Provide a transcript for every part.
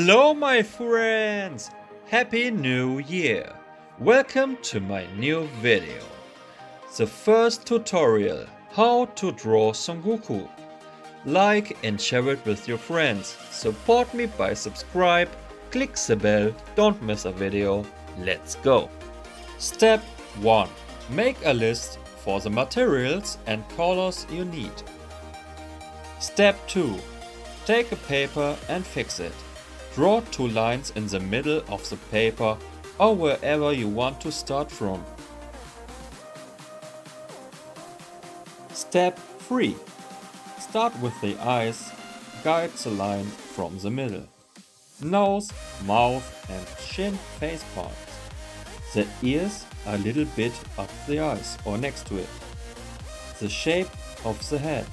Hello my friends! Happy New Year! Welcome to my new video. The first tutorial how to draw Son Goku. Like and share it with your friends. Support me by subscribe, click the bell, don't miss a video. Let's go! Step 1. Make a list for the materials and colors you need. Step 2. Take a paper and fix it. Draw 2 lines in the middle of the paper or wherever you want to start from. Step 3. Start with the eyes, guide the line from the middle. Nose, mouth and chin face parts. The ears a little bit up the eyes or next to it. The shape of the head.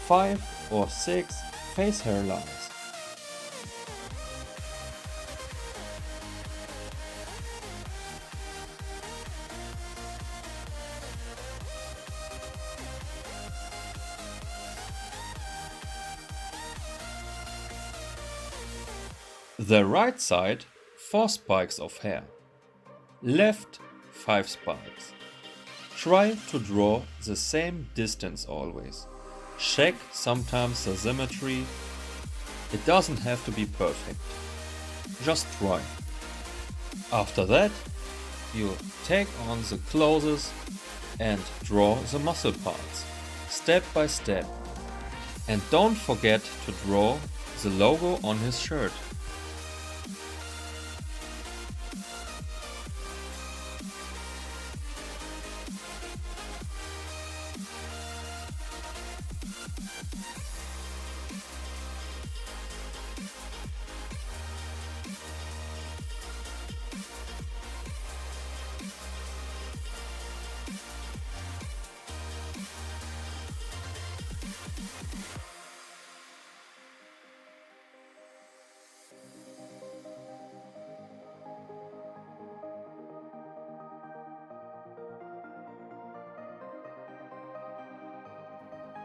5 or 6 face hairlines. The right side 4 spikes of hair. Left 5 spikes. Try to draw the same distance always. Check sometimes the symmetry. It doesn't have to be perfect. Just try. After that, you take on the clothes and draw the muscle parts, step by step. And don't forget to draw the logo on his shirt.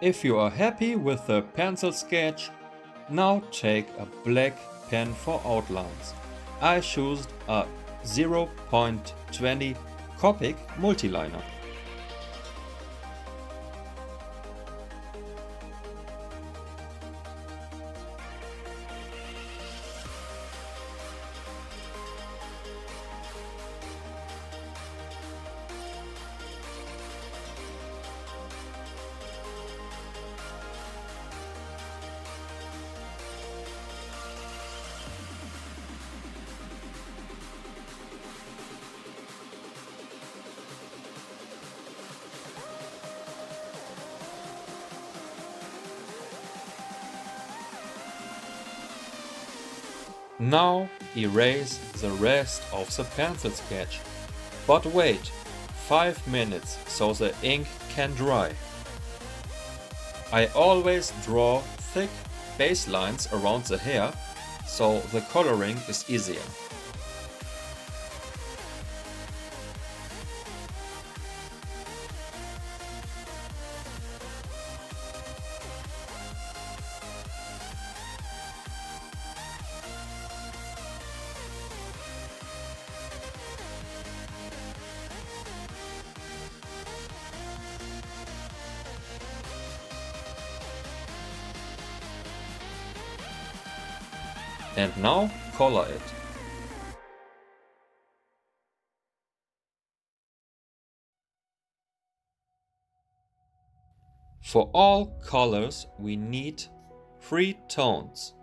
If you are happy with the pencil sketch, now take a black pen for outlines. I chose a 0.20 copic multiliner. Now erase the rest of the pencil sketch. But wait 5 minutes so the ink can dry. I always draw thick baselines around the hair so the coloring is easier. And now color it. For all colors we need 3 tones.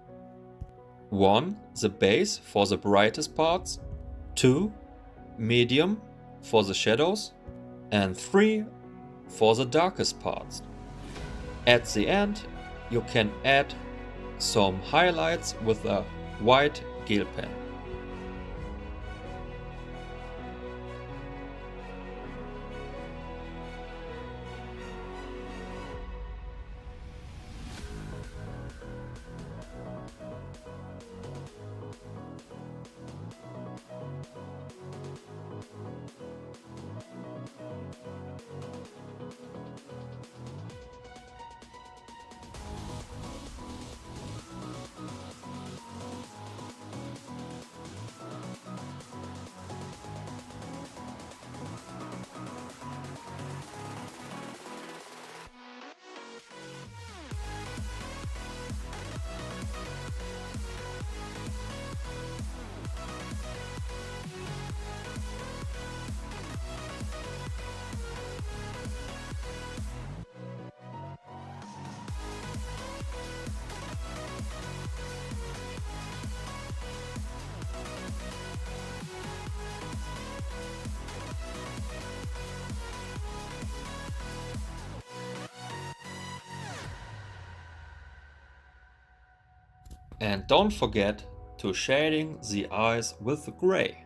1. The base for the brightest parts. 2. Medium for the shadows. And 3. For the darkest parts. At the end you can add some highlights with a white gel pen. And don't forget to shading the eyes with the gray.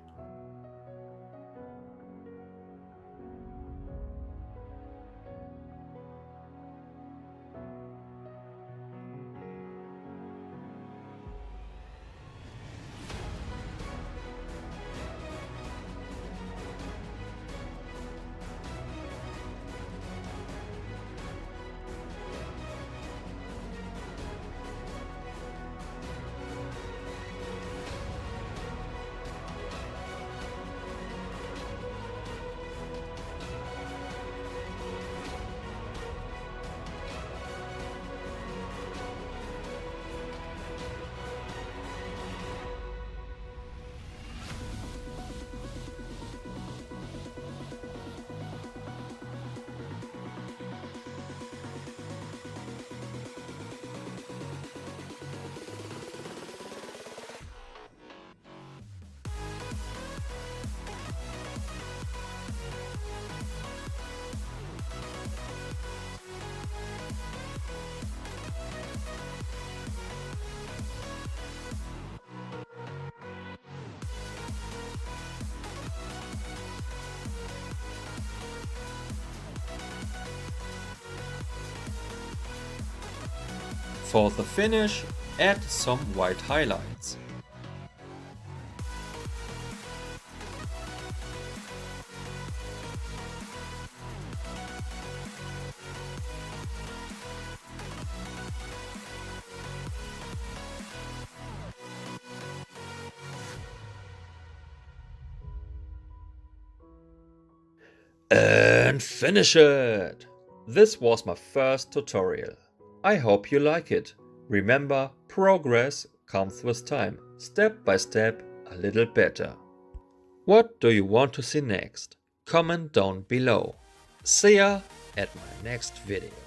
For the finish, add some white highlights. And finish it! This was my first tutorial. I hope you like it. Remember, progress comes with time, step by step, a little better. What do you want to see next? Comment down below. See ya at my next video.